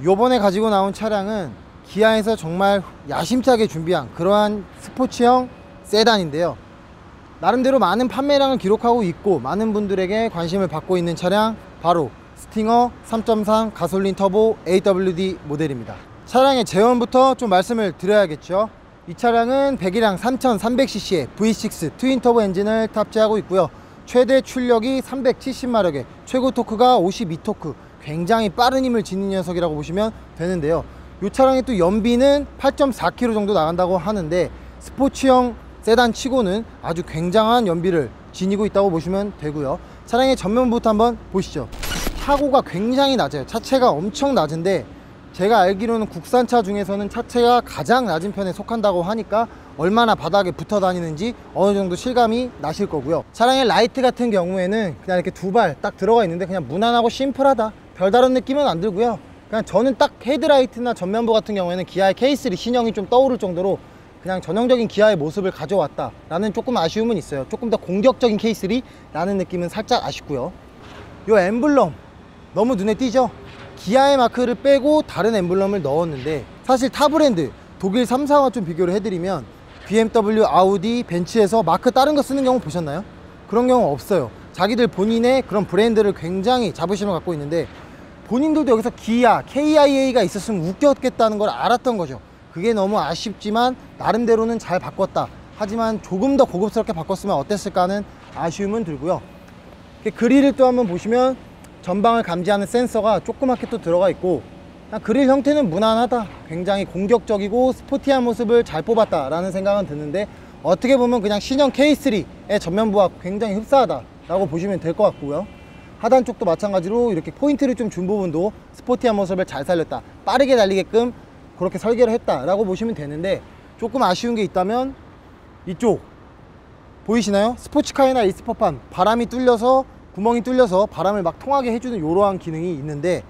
요번에 가지고 나온 차량은 기아에서 정말 야심차게 준비한 그러한 스포츠형 세단인데요, 나름대로 많은 판매량을 기록하고 있고 많은 분들에게 관심을 받고 있는 차량, 바로 스팅어 3.3 가솔린 터보 AWD 모델입니다. 차량의 제원부터 좀 말씀을 드려야겠죠. 이 차량은 배기량 3300cc의 V6 트윈터보 엔진을 탑재하고 있고요, 최대 출력이 370마력에 최고 토크가 52토크, 굉장히 빠른 힘을 지닌 녀석이라고 보시면 되는데요. 이 차량의 또 연비는 8.4km 정도 나간다고 하는데 스포츠형 세단 치고는 아주 굉장한 연비를 지니고 있다고 보시면 되고요. 차량의 전면부터 한번 보시죠. 타고가 굉장히 낮아요. 차체가 엄청 낮은데 제가 알기로는 국산차 중에서는 차체가 가장 낮은 편에 속한다고 하니까 얼마나 바닥에 붙어 다니는지 어느 정도 실감이 나실 거고요. 차량의 라이트 같은 경우에는 그냥 이렇게 두 발 딱 들어가 있는데 그냥 무난하고 심플하다, 별다른 느낌은 안 들고요. 그냥 저는 딱 헤드라이트나 전면부 같은 경우에는 기아의 K3 신형이 좀 떠오를 정도로 그냥 전형적인 기아의 모습을 가져왔다 라는 조금 아쉬움은 있어요. 조금 더 공격적인 K3 라는 느낌은 살짝 아쉽고요. 요 엠블럼 너무 눈에 띄죠? 기아의 마크를 빼고 다른 엠블럼을 넣었는데, 사실 타 브랜드 독일 3사와 좀 비교를 해드리면 BMW, 아우디, 벤츠에서 마크 다른 거 쓰는 경우 보셨나요? 그런 경우 없어요. 자기들 본인의 그런 브랜드를 굉장히 자부심을 갖고 있는데, 본인들도 여기서 기아, KIA가 있었으면 웃겼겠다는 걸 알았던 거죠. 그게 너무 아쉽지만 나름대로는 잘 바꿨다. 하지만 조금 더 고급스럽게 바꿨으면 어땠을까 하는 아쉬움은 들고요. 그릴을 또 한번 보시면 전방을 감지하는 센서가 조그맣게 또 들어가 있고, 그릴 형태는 무난하다, 굉장히 공격적이고 스포티한 모습을 잘 뽑았다 라는 생각은 드는데, 어떻게 보면 그냥 신형 K3의 전면부와 굉장히 흡사하다 라고 보시면 될 것 같고요. 하단 쪽도 마찬가지로 이렇게 포인트를 좀 준 부분도 스포티한 모습을 잘 살렸다, 빠르게 달리게끔 그렇게 설계를 했다 라고 보시면 되는데, 조금 아쉬운 게 있다면 이쪽 보이시나요? 스포츠카이나 이스퍼판 바람이 뚫려서, 구멍이 뚫려서 바람을 막 통하게 해주는 이러한 기능이 있는데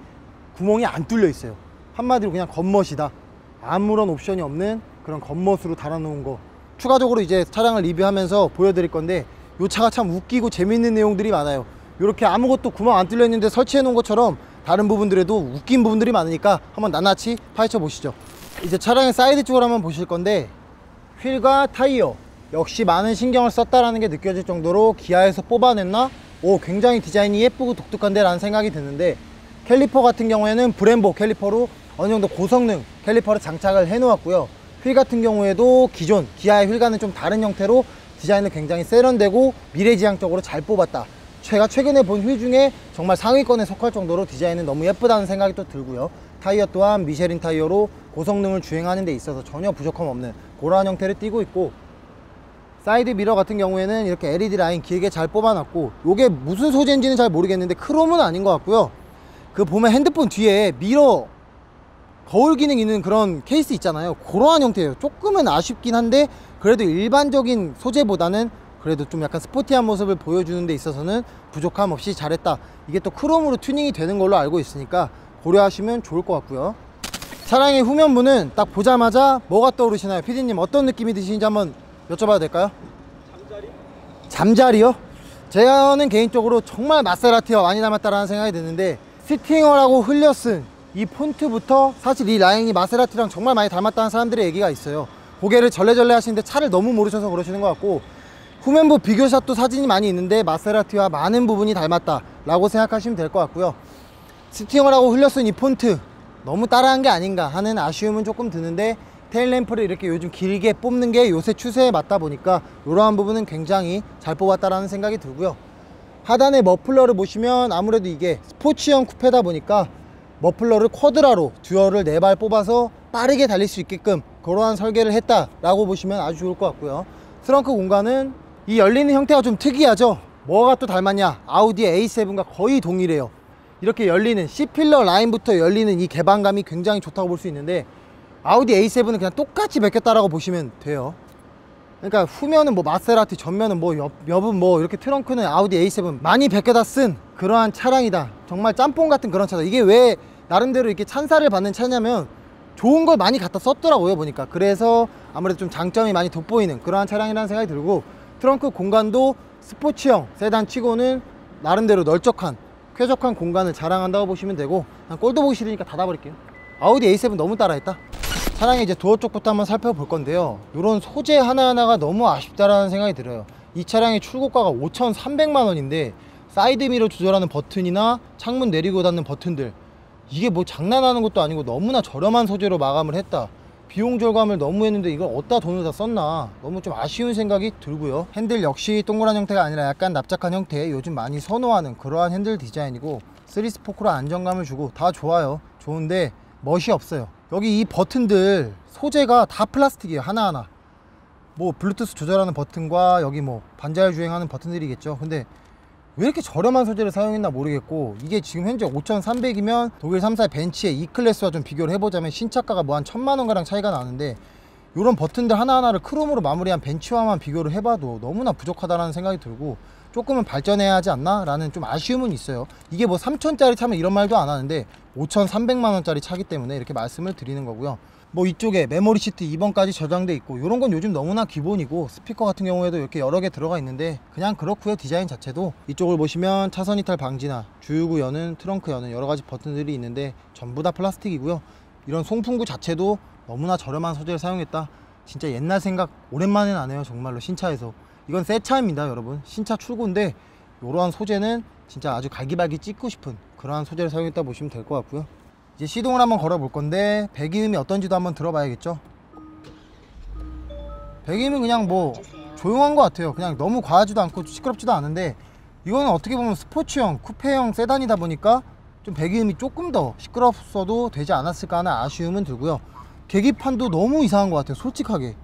구멍이 안 뚫려 있어요. 한마디로 그냥 겉멋이다, 아무런 옵션이 없는 그런 겉멋으로 달아놓은 거. 추가적으로 이제 차량을 리뷰하면서 보여드릴 건데, 이 차가 참 웃기고 재밌는 내용들이 많아요. 이렇게 아무것도 구멍 안 뚫려 있는데 설치해 놓은 것처럼 다른 부분들에도 웃긴 부분들이 많으니까 한번 낱낱이 파헤쳐 보시죠. 이제 차량의 사이드 쪽을 한번 보실 건데, 휠과 타이어 역시 많은 신경을 썼다라는 게 느껴질 정도로 기아에서 뽑아냈나? 굉장히 디자인이 예쁘고 독특한데 라는 생각이 드는데, 캘리퍼 같은 경우에는 브렘보 캘리퍼로 어느 정도 고성능 캘리퍼를 장착을 해 놓았고요. 휠 같은 경우에도 기존 기아의 휠과는 좀 다른 형태로 디자인을 굉장히 세련되고 미래지향적으로 잘 뽑았다. 제가 최근에 본 휠 중에 정말 상위권에 속할 정도로 디자인은 너무 예쁘다는 생각이 또 들고요. 타이어 또한 미쉐린 타이어로 고성능을 주행하는 데 있어서 전혀 부족함 없는 그러한 형태를 띠고 있고, 사이드 미러 같은 경우에는 이렇게 LED 라인 길게 잘 뽑아놨고, 요게 무슨 소재인지는 잘 모르겠는데 크롬은 아닌 것 같고요. 그 보면 핸드폰 뒤에 미러 거울 기능 있는 그런 케이스 있잖아요, 그러한 형태예요. 조금은 아쉽긴 한데 그래도 일반적인 소재보다는 그래도 좀 약간 스포티한 모습을 보여주는 데 있어서는 부족함 없이 잘했다. 이게 또 크롬으로 튜닝이 되는 걸로 알고 있으니까 고려하시면 좋을 것 같고요. 차량의 후면부는 딱 보자마자 뭐가 떠오르시나요? 피디님 어떤 느낌이 드시는지 한번 여쭤봐도 될까요? 잠자리? 잠자리요? 저는 개인적으로 정말 마세라티와 많이 닮았다라는 생각이 드는데, 스팅어라고 흘려쓴 이 폰트부터 사실 이 라인이 마세라티랑 정말 많이 닮았다는 사람들의 얘기가 있어요. 고개를 절레절레 하시는데 차를 너무 모르셔서 그러시는 것 같고, 후면부 비교샷도 사진이 많이 있는데 마세라티와 많은 부분이 닮았다 라고 생각하시면 될 것 같고요. 스팅어라고 흘려쓴 이 폰트 너무 따라한 게 아닌가 하는 아쉬움은 조금 드는데, 테일램프를 이렇게 요즘 길게 뽑는 게 요새 추세에 맞다 보니까 이러한 부분은 굉장히 잘 뽑았다라는 생각이 들고요. 하단의 머플러를 보시면 아무래도 이게 스포츠형 쿠페다 보니까 머플러를 쿼드라로 듀얼을 4발 뽑아서 빠르게 달릴 수 있게끔 그러한 설계를 했다라고 보시면 아주 좋을 것 같고요. 트렁크 공간은 이 열리는 형태가 좀 특이하죠. 뭐가 또 닮았냐? 아우디의 A7과 거의 동일해요. 이렇게 열리는 C필러 라인부터 열리는 이 개방감이 굉장히 좋다고 볼 수 있는데, 아우디 A7은 그냥 똑같이 베꼈다라고 보시면 돼요. 그러니까 후면은 뭐 마세라티, 전면은 뭐 옆은 뭐 이렇게 트렁크는 아우디 A7 많이 베껴다 쓴 그러한 차량이다. 정말 짬뽕 같은 그런 차다. 이게 왜 나름대로 이렇게 찬사를 받는 차냐면 좋은 걸 많이 갖다 썼더라고요, 보니까. 그래서 아무래도 좀 장점이 많이 돋보이는 그러한 차량이라는 생각이 들고, 트렁크 공간도 스포츠형 세단 치고는 나름대로 널쩍한 쾌적한 공간을 자랑한다고 보시면 되고, 꼴도 보기 싫으니까 닫아버릴게요. 아우디 A7 너무 따라했다. 차량의 이제 도어 쪽부터 한번 살펴볼 건데요, 이런 소재 하나하나가 너무 아쉽다라는 생각이 들어요. 이 차량의 출고가가 5,300만 원인데 사이드미러 조절하는 버튼이나 창문 내리고 닫는 버튼들, 이게 뭐 장난하는 것도 아니고 너무나 저렴한 소재로 마감을 했다. 비용 절감을 너무 했는데 이걸 어디다 돈을 다 썼나, 너무 좀 아쉬운 생각이 들고요. 핸들 역시 동그란 형태가 아니라 약간 납작한 형태, 요즘 많이 선호하는 그러한 핸들 디자인이고 3스포크로 안정감을 주고 다 좋아요. 좋은데 멋이 없어요. 여기 이 버튼들 소재가 다 플라스틱이에요. 하나하나 뭐 블루투스 조절하는 버튼과 여기 뭐 반자율 주행하는 버튼들이겠죠. 근데 왜 이렇게 저렴한 소재를 사용했나 모르겠고, 이게 지금 현재 5,300이면 독일 3사의 벤츠의 E클래스와 좀 비교를 해보자면 신차가가 뭐 한 1,000만 원가량 차이가 나는데, 이런 버튼들 하나하나를 크롬으로 마무리한 벤츠와만 비교를 해봐도 너무나 부족하다는 생각이 들고, 조금은 발전해야 하지 않나 라는 좀 아쉬움은 있어요. 이게 뭐 3,000짜리 차면 이런 말도 안 하는데 5,300만 원짜리 차기 때문에 이렇게 말씀을 드리는 거고요. 뭐 이쪽에 메모리 시트 2번까지 저장돼 있고, 이런 건 요즘 너무나 기본이고, 스피커 같은 경우에도 이렇게 여러 개 들어가 있는데 그냥 그렇고요. 디자인 자체도 이쪽을 보시면 차선 이탈 방지나 주유구 여는, 트렁크 여는 여러 가지 버튼들이 있는데 전부 다 플라스틱이고요. 이런 송풍구 자체도 너무나 저렴한 소재를 사용했다. 진짜 옛날 생각 오랜만에 나네요. 정말로 신차에서. 이건 새 차입니다 여러분. 신차 출고인데 이러한 소재는 진짜 아주 갈기갈기 찍고 싶은 그러한 소재를 사용했다 보시면 될 것 같고요. 이제 시동을 한번 걸어 볼 건데 배기음이 어떤지도 한번 들어봐야겠죠. 배기음은 그냥 뭐 조용한 것 같아요. 그냥 너무 과하지도 않고 시끄럽지도 않은데, 이거는 어떻게 보면 스포츠형 쿠페형 세단이다 보니까 좀 배기음이 조금 더 시끄럽어도 되지 않았을까 하는 아쉬움은 들고요. 계기판도 너무 이상한 것 같아요 솔직하게.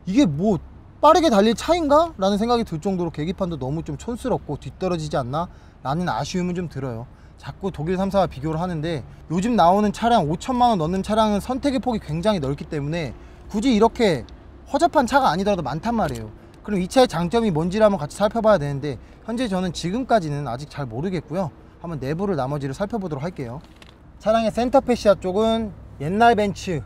이게 뭐 빠르게 달릴 차인가? 라는 생각이 들 정도로 계기판도 너무 좀 촌스럽고 뒤떨어지지 않나? 라는 아쉬움은 좀 들어요. 자꾸 독일 3사와 비교를 하는데, 요즘 나오는 차량 5천만 원 넘는 차량은 선택의 폭이 굉장히 넓기 때문에 굳이 이렇게 허접한 차가 아니더라도 많단 말이에요. 그럼 이 차의 장점이 뭔지를 한번 같이 살펴봐야 되는데, 현재 저는 지금까지는 아직 잘 모르겠고요. 한번 내부를 나머지를 살펴보도록 할게요. 차량의 센터 패시아 쪽은 옛날 벤츠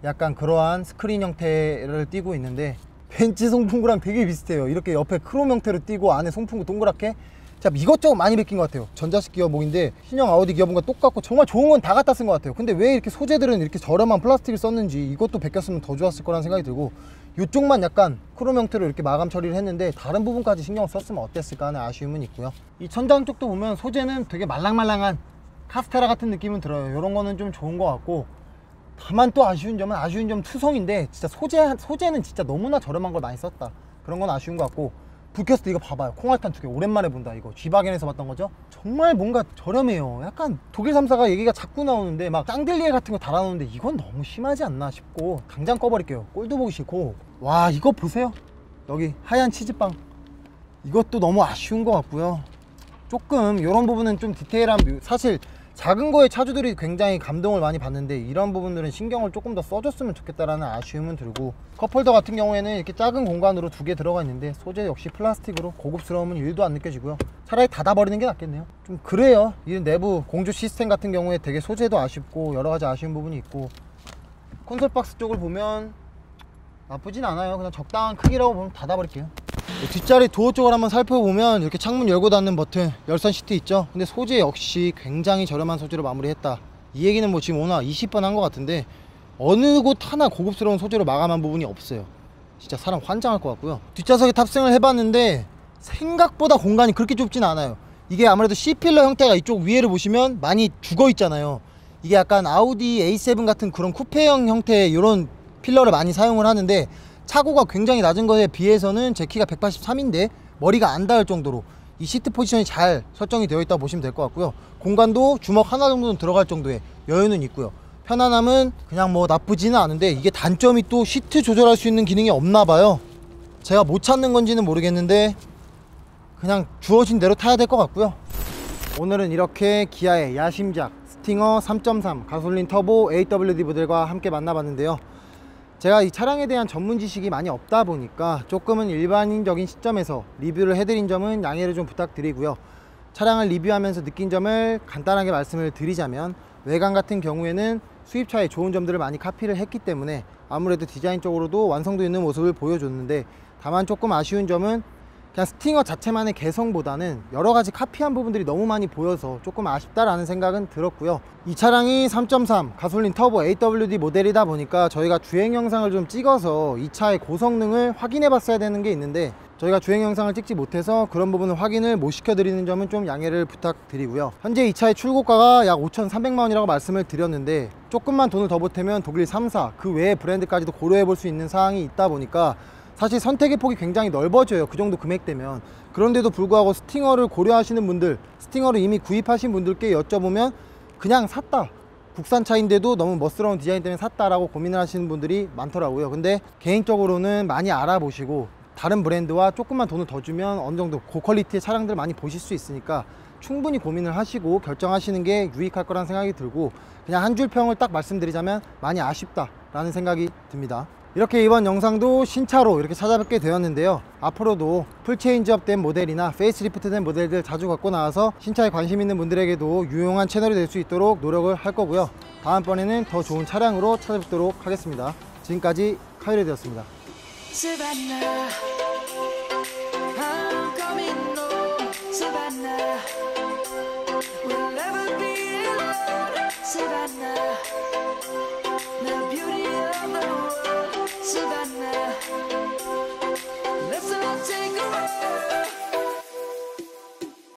약간 그러한 스크린 형태를 띠고 있는데, 벤츠 송풍구랑 되게 비슷해요. 이렇게 옆에 크롬 형태로 띠고 안에 송풍구 동그랗게. 자, 이것저것 많이 베낀 것 같아요. 전자식 기어봉인데 신형 아우디 기어봉과 똑같고 정말 좋은 건 다 갖다 쓴 것 같아요. 근데 왜 이렇게 소재들은 이렇게 저렴한 플라스틱을 썼는지, 이것도 베꼈으면 더 좋았을 거라는 생각이 들고, 이쪽만 약간 크롬 형태로 이렇게 마감 처리를 했는데 다른 부분까지 신경을 썼으면 어땠을까 하는 아쉬움은 있고요. 이 천장 쪽도 보면 소재는 되게 말랑말랑한 카스테라 같은 느낌은 들어요. 이런 거는 좀 좋은 것 같고, 다만 또 아쉬운 점 투성인데, 진짜 소재는 진짜 너무나 저렴한 걸 많이 썼다. 그런 건 아쉬운 것 같고, 불 켰을 때 이거 봐봐요. 콩알탄 2개 오랜만에 본다. 이거 G바겐에서 봤던 거죠. 정말 뭔가 저렴해요. 약간 독일 3사가 얘기가 자꾸 나오는데 막 쌍들리에 같은 거 달아놓는데 이건 너무 심하지 않나 싶고 당장 꺼버릴게요. 꼴도 보기 싫고. 와, 이거 보세요. 여기 하얀 치즈빵, 이것도 너무 아쉬운 것 같고요. 조금 이런 부분은 좀 디테일한, 사실 작은 거에 차주들이 굉장히 감동을 많이 받는데 이런 부분들은 신경을 조금 더 써줬으면 좋겠다라는 아쉬움은 들고, 컵홀더 같은 경우에는 이렇게 작은 공간으로 2개 들어가 있는데 소재 역시 플라스틱으로 고급스러움은 1도 안 느껴지고요. 차라리 닫아버리는 게 낫겠네요. 좀 그래요. 이 내부 공조 시스템 같은 경우에 되게 소재도 아쉽고 여러 가지 아쉬운 부분이 있고, 콘솔 박스 쪽을 보면 나쁘진 않아요. 그냥 적당한 크기라고 보면 닫아버릴게요. 뒷자리 도어 쪽을 한번 살펴보면 이렇게 창문 열고 닫는 버튼, 열선 시트 있죠. 근데 소재 역시 굉장히 저렴한 소재로 마무리했다. 이 얘기는 뭐 지금 오늘 20번 한 것 같은데 어느 곳 하나 고급스러운 소재로 마감한 부분이 없어요. 진짜 사람 환장할 것 같고요. 뒷좌석에 탑승을 해봤는데 생각보다 공간이 그렇게 좁진 않아요. 이게 아무래도 C필러 형태가 이쪽 위에를 보시면 많이 죽어 있잖아요. 이게 약간 아우디 A7 같은 그런 쿠페형 형태의 이런 필러를 많이 사용을 하는데, 차고가 굉장히 낮은 것에 비해서는 제 키가 183인데 머리가 안 닿을 정도로 이 시트 포지션이 잘 설정이 되어 있다고 보시면 될 것 같고요. 공간도 주먹 하나 정도는 들어갈 정도의 여유는 있고요. 편안함은 그냥 뭐 나쁘지는 않은데, 이게 단점이 또 시트 조절할 수 있는 기능이 없나 봐요. 제가 못 찾는 건지는 모르겠는데 그냥 주어진 대로 타야 될 것 같고요. 오늘은 이렇게 기아의 야심작 스팅어 3.3 가솔린 터보 AWD 모델과 함께 만나봤는데요. 제가 이 차량에 대한 전문 지식이 많이 없다 보니까 조금은 일반인적인 시점에서 리뷰를 해드린 점은 양해를 좀 부탁드리고요. 차량을 리뷰하면서 느낀 점을 간단하게 말씀을 드리자면, 외관 같은 경우에는 수입차의 좋은 점들을 많이 카피를 했기 때문에 아무래도 디자인적으로도 완성도 있는 모습을 보여줬는데, 다만 조금 아쉬운 점은 그냥 스팅어 자체만의 개성보다는 여러 가지 카피한 부분들이 너무 많이 보여서 조금 아쉽다라는 생각은 들었고요. 이 차량이 3.3 가솔린 터보 AWD 모델이다 보니까 저희가 주행 영상을 좀 찍어서 이 차의 고성능을 확인해 봤어야 되는 게 있는데 저희가 주행 영상을 찍지 못해서 그런 부분을 확인을 못 시켜드리는 점은 좀 양해를 부탁드리고요. 현재 이 차의 출고가가 약 5,300만 원이라고 말씀을 드렸는데 조금만 돈을 더 보태면 독일 3사 그 외의 브랜드까지도 고려해 볼 수 있는 사항이 있다 보니까 사실 선택의 폭이 굉장히 넓어져요. 그 정도 금액대면. 그런데도 불구하고 스팅어를 고려하시는 분들, 스팅어를 이미 구입하신 분들께 여쭤보면 그냥 샀다, 국산차인데도 너무 멋스러운 디자인 때문에 샀다라고 고민을 하시는 분들이 많더라고요. 근데 개인적으로는 많이 알아보시고 다른 브랜드와 조금만 돈을 더 주면 어느 정도 고퀄리티의 차량들 많이 보실 수 있으니까 충분히 고민을 하시고 결정하시는 게 유익할 거란 생각이 들고, 그냥 한 줄 평을 딱 말씀드리자면 많이 아쉽다라는 생각이 듭니다. 이렇게 이번 영상도 신차로 이렇게 찾아뵙게 되었는데요. 앞으로도 풀 체인지업 된 모델이나 페이스리프트 된 모델들 자주 갖고 나와서 신차에 관심 있는 분들에게도 유용한 채널이 될 수 있도록 노력을 할 거고요. 다음번에는 더 좋은 차량으로 찾아뵙도록 하겠습니다. 지금까지 카이레드였습니다. Savannah, I'm coming home, Savannah, we'll never be alone, Savannah, the beauty of the world, Savannah, let's all take a ride.